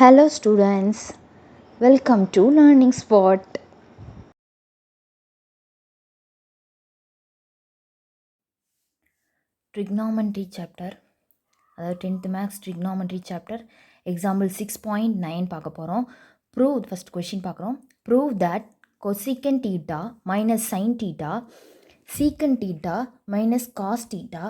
Hello students, welcome to Learning Spot. Trigonometry chapter, அதாவது 10th maths trigonometry chapter, example 6.9 பார்க்க போகிறோம். Prove, first question பார்க்குறோம். Prove that cosecant theta minus sin theta, secant theta minus cos theta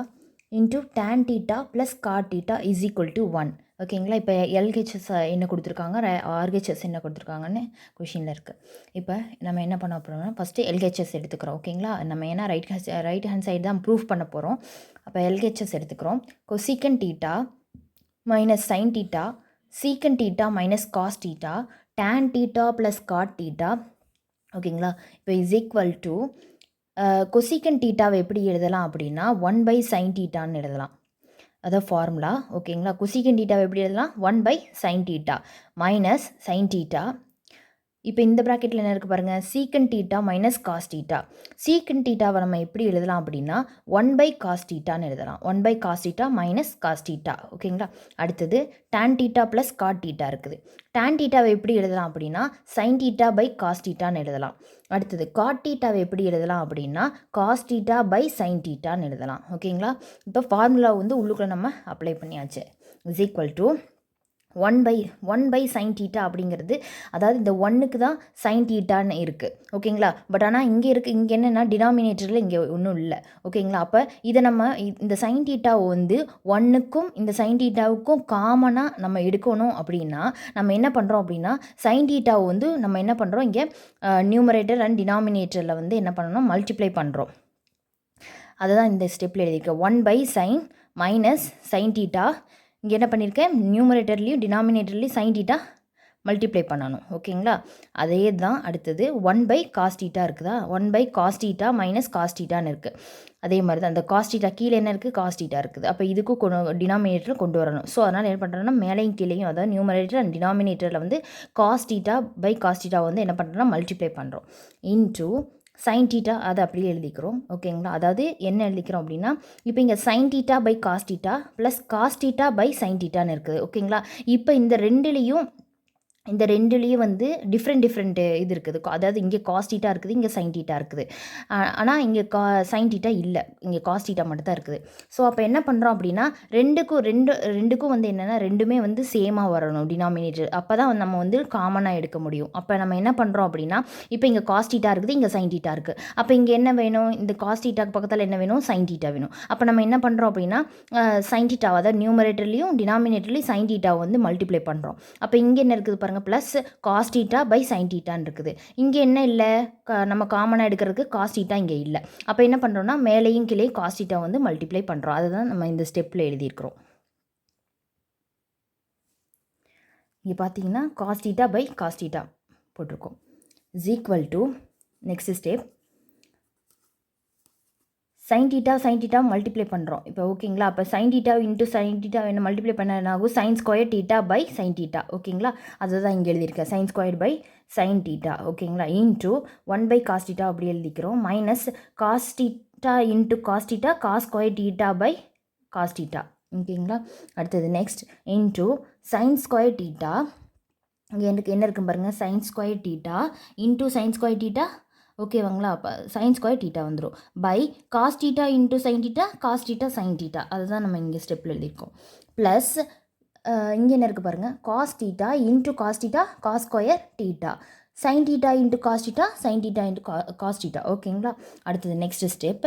into tan theta plus cot theta is equal to 1. ஓகேங்களா, இப்போ LHS என்ன கொடுத்துருக்காங்க, RHS என்ன கொடுத்துருக்காங்கன்னு கொஷினில் இருக்குது. இப்போ நம்ம என்ன பண்ண போகிறோம்னா ஃபஸ்ட்டு எல்ஹெச்எஸ் எடுத்துக்கிறோம். ஓகேங்களா, நம்ம ஏன்னா ரைட் ஹேண்ட் சைடு தான் ப்ரூஃப் பண்ண போகிறோம். அப்போ எல்ஹெச்எஸ் எடுத்துக்கிறோம். Cosecant theta minus sine theta, secant theta minus cos theta, tan theta plus cot theta. ஓகேங்களா, இப்போ இஸ் ஈக்குவல் டு கொசிகன் டீட்டாவை எப்படி எழுதலாம் அப்படின்னா 1/sin டீட்டான்னு எழுதலாம். அதான் ஃபார்முலா. ஓகேங்களா, கொசிகன் டீட்டாவை எப்படி எழுதலாம், 1/sin theta minus sine theta. இப்போ இந்த ப்ராக்கெட்டில் என்ன இருக்குது பாருங்கள், சீக்கன் டீட்டா மைனஸ் காஸ் டீட்டா. சீக்கன் டீட்டாவை நம்ம எப்படி எழுதலாம் அப்படின்னா 1/cos டீட்டான்னு எழுதலாம். 1/cos theta minus cos theta. ஓகேங்களா, அடுத்தது tan theta plus cot theta இருக்குது. tan டீட்டாவை எப்படி எழுதலாம் அப்படின்னா sin டீட்டா பை காஸ் டீட்டான்னு எழுதலாம். அடுத்தது காட் டீட்டாவை எப்படி எழுதலாம் அப்படின்னா காஸ் டீட்டா பை சைன் டீட்டான்னு எழுதலாம். ஓகேங்களா, இப்போ ஃபார்முலா வந்து உள்ளுக்குள்ளே நம்ம அப்ளை பண்ணியாச்சு. Is equal to 1/sin theta அப்படிங்கிறது, அதாவது இந்த 1க்கு தான் சைன் டீட்டான்னு இருக்குது. ஓகேங்களா, பட் ஆனால் இங்கே என்னென்னா டினாமினேட்டரில் இங்கே ஒன்றும் இல்லை. ஓகேங்களா, அப்போ இதை நம்ம இந்த சைன் டீட்டாவை வந்து 1க்கும் இந்த சைன் டீட்டாவுக்கும் காமனாக நம்ம எடுக்கணும் அப்படின்னா நம்ம என்ன பண்ணுறோம் அப்படின்னா சைன் டீட்டாவை வந்து நம்ம என்ன பண்ணுறோம், இங்கே நியூமரேட்டர் அண்ட் டினாமினேட்டரில் வந்து என்ன பண்ணணும், மல்டிப்ளை பண்ணுறோம். அதை தான் இந்த ஸ்டெப்பில் எழுதியிருக்கேன். 1/sin minus sine theta. இங்கே என்ன பண்ணியிருக்கேன், நியூமரேட்டர்லேயும் டினாமினேட்டர்லேயும் சைன் டீட்டா மல்டிப்ளை பண்ணணும். ஓகேங்களா, அதே தான் அடுத்தது 1/cos டீட்டா இருக்குதா, 1/cos டீட்டா மைனஸ் காஸ் டீட்டான்னு இருக்குது. அதே மாதிரி தான் அந்த காஸ் டீட்டா கீழே என்ன இருக்குது, காஸ் டீட்டா இருக்குது. அப்போ இதுக்கும் டினாமினேட்டர் கொண்டு வரணும். ஸோ அதனால் என்ன பண்ணுறோன்னா மேலேயும் கீழேயும், அதாவது நியூமரேட்டர் அண்ட் டினாமினேட்டரில் வந்து cos theta by cos theta வந்து என்ன பண்ணுறோன்னா மல்டிப்ளை பண்ணுறோம். இன்டூ சைன் டீட்டா அதை அப்படியே எழுதிக்கிறோம். ஓகேங்களா, அதாவது என்ன எழுதிக்கிறோம் அப்படின்னா இப்போ இங்கே sine theta by cos theta plus cos theta by sine டீட்டான்னு இருக்குது. ஓகேங்களா, இப்போ இந்த ரெண்டுலேயும் வந்து டிஃப்ரெண்ட் இது இருக்குது. அதாவது இங்கே காஸ் டீட்டா இருக்குது, இங்கே சைன் டீட்டா இருக்குது. ஆனால் இங்கே சைன் டீட்டா இல்லை, இங்கே காஸ் டீட்டா மட்டும் தான் இருக்குது. ஸோ அப்போ என்ன பண்ணுறோம் அப்படின்னா ரெண்டுக்கும் வந்து என்னென்னா ரெண்டுமே வந்து சேமாக வரணும் டினாமினேட்டர். அப்போ தான் நம்ம வந்து காமனாக எடுக்க முடியும். அப்போ நம்ம என்ன பண்ணுறோம் அப்படின்னா இப்போ இங்கே காஸ் டீட்டா இருக்குது, இங்கே சைன் டீட்டா இருக்குது. அப்போ இங்கே என்ன வேணும், இந்த காஸ் டீட்டாக்கு பக்கத்தில் என்ன வேணும், சைன் டீட்டா வேணும். அப்போ நம்ம என்ன பண்ணுறோம் அப்படின்னா சைன் டீட்டா, அதாவது நியூமரேட்டர்லேயும் டினாமினேட்டர்லேயும் சைன் டீட்டாவை வந்து மல்டிப்ளை பண்ணுறோம். அப்போ இங்கே என்ன இருக்குது பாருங்கள், plus cos theta by sine டீட்டான்னு இருக்குது. இங்கே என்ன இல்லை, நம்ம காமனாக எடுக்கிறதுக்கு காஸ் டீட்டா இங்கே இல்லை. அப்போ என்ன பண்ணுறோம்னா மேலேயும் கீழே காஸ் டீட்டா வந்து மல்டிப்ளை பண்ணுறோம். அதுதான் நம்ம இந்த ஸ்டெப்பில் எழுதியிருக்கிறோம். இங்கே பார்த்தீங்கன்னா cos theta by cos theta போட்டிருக்கோம். Is equal to next step sine theta multiply பண்ணுறோம். இப்போ ஓகேங்களா, அப்போ sine theta into sine theta என்ன மல்டிப்ளை பண்ண ஆகும், sine square theta by sine theta. ஓகேங்களா, அதுதான் இங்கே எழுதியிருக்கேன், sine square by sine theta. ஓகேங்களா, இன்ட்டு 1/cos டீட்டா அப்படி எழுதிக்கிறோம். Minus cos theta into cos theta, cos square theta by cos theta. ஓகேங்களா, அடுத்தது next into sine square theta. இங்கே எனக்கு என்ன இருக்குன்னு பாருங்கள், sine square theta into sine square theta. ஓகேவாங்களா, அப்போ சைன் ஸ்கொயர் டீட்டா வந்துடும் by cos theta into sine theta, cos theta sine theta. அதுதான் நம்ம இங்கே ஸ்டெப்பில் எழுதியிருக்கோம். ப்ளஸ் இங்கே என்ன இருக்குது பாருங்கள், cos theta into cos theta, cos square theta, sine theta into cos theta, sine theta into cos theta. ஓகேங்களா, அடுத்தது நெக்ஸ்ட் ஸ்டெப்.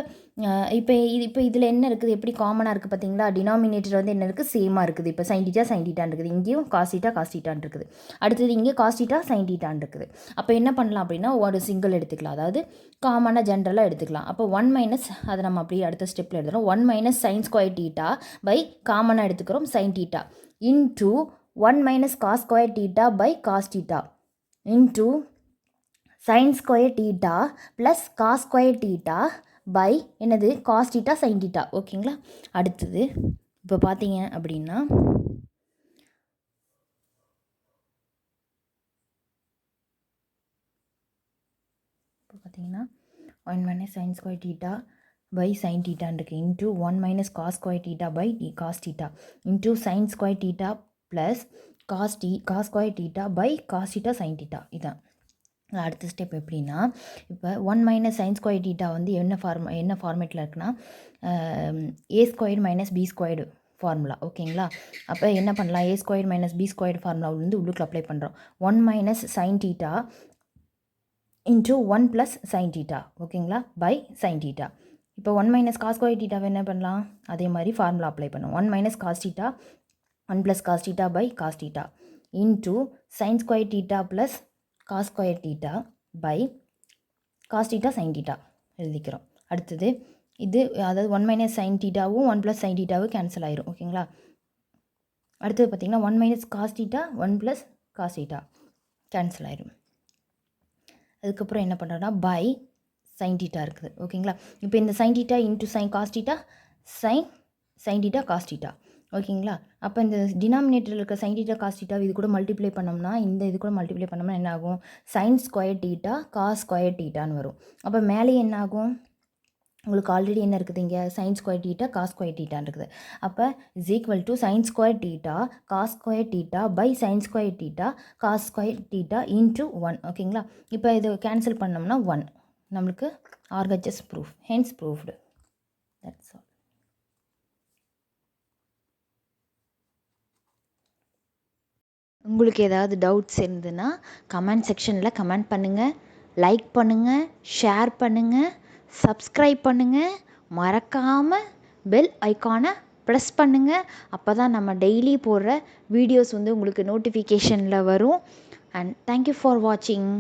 இப்போ இதில் என்ன இருக்குது, எப்படி காமனாக இருக்குது பார்த்தீங்களா, டினாமினேட்டர் வந்து என்ன இருக்குது, சேமாக இருக்குது. இப்போ சைன் டீட்டான் இருக்குது, இங்கேயும் காஸ் டீட்டான் இருக்குது. அடுத்தது இங்கே காஸ் டீட்டா சைன் டீட்டான் இருக்குது. அப்போ என்ன பண்ணலாம் அப்படின்னா ஒரு சிங்கிள் எடுத்துக்கலாம், அதாவது காமனாக ஜென்ரலாக எடுத்துக்கலாம். அப்போ 1 - அதை நம்ம அப்படியே அடுத்த ஸ்டெப்பில் எழுதுகிறோம். 1 - சைன் ஸ்கொயர் டீட்டா பை காமனாக எடுத்துக்கிறோம் sine theta into 1 - cos square theta by cos theta into sine square theta plus cos square theta by என்னது காஸ் டீட்டா சைன் டீட்டா. ஓகேங்களா, அடுத்தது இப்போ பார்த்தீங்க அப்படின்னா இப்போ பார்த்தீங்கன்னா 1 - sine square theta by sin theta இருக்கு into 1 - cos square theta by cos theta into sin square theta plus cos square theta by cos theta sine theta. இதான் அடுத்த ஸ்டெப். எப்படின்னா இப்போ 1 மைனஸ் சைன் ஸ்கொயர் தீட்டா வந்து என்ன ஃபார்மேட்டில் இருக்குன்னா A squared minus B squared formula. ஓகேங்களா? அப்போ என்ன பண்ணலாம், A square minus B square formula வந்து உள்ளுக்குள்ள அப்ளை பண்ணுறோம். 1 minus sine theta into 1 plus sine theta. ஓகேங்களா? By sine theta. இப்போ 1 மைனஸ் காஸ் ஸ்கொயர் தீட்டாவை என்ன பண்ணலாம், அதே மாதிரி ஃபார்முலா அப்ளை பண்ணுவோம். 1 minus cos theta 1 plus cos theta by cos theta into sine square theta plus cos square theta by cos theta sine theta எழுதிக்கிறோம். அடுத்தது இது அதாவது 1 மைனஸ் சைன் தீட்டாவும் 1 ப்ளஸ் சைன் தீட்டாவும் கேன்சல் ஆயிரும். ஓகேங்களா? அடுத்தது பார்த்திங்கன்னா 1 minus cos theta 1 plus cos theta cancel ஆயிரும். அதுக்கப்புறம் என்ன பண்ணுறோன்னா பை சைன் தீட்டா இருக்குது. ஓகேங்களா? இப்போ இந்த sine theta into sine cos theta sine theta cos theta. ஓகேங்களா? அப்போ இந்த டினாமினேட்டரில் இருக்க சைன் தீட்டா காஸ் தீட்டா இது கூட மல்டிப்ளை பண்ணோம்னா இது கூட மல்டிப்ளை பண்ணோம்னா என்ன ஆகும், sine square theta cos square தீட்டான்னு வரும். அப்போ மேலே என்ன ஆகும், உங்களுக்கு ஆல்ரெடி என்ன இருக்குது இங்கே sine square theta cos square தீட்டான்னு இருக்குது. அப்போ is equal to sine square theta cos square theta by sine square theta cos square theta into 1. ஓகேங்களா? இப்போ இது கேன்சல் பண்ணோம்னா 1 நம்மளுக்கு RHS proof, hence proved. That's all. உங்களுக்கு ஏதாவது டவுட்ஸ் இருந்ததுன்னா கமெண்ட் செக்ஷனில் கமெண்ட் பண்ணுங்கள், லைக் பண்ணுங்கள், ஷேர் பண்ணுங்கள், சப்ஸ்கிரைப் பண்ணுங்கள், மறக்காமல் பெல் ஐக்கானை ப்ரெஸ் பண்ணுங்கள். அப்போ தான் நம்ம டெய்லி போடுற வீடியோஸ் வந்து உங்களுக்கு நோட்டிஃபிகேஷனில் வரும். அண்ட் தேங்க்யூ ஃபார் வாட்சிங்.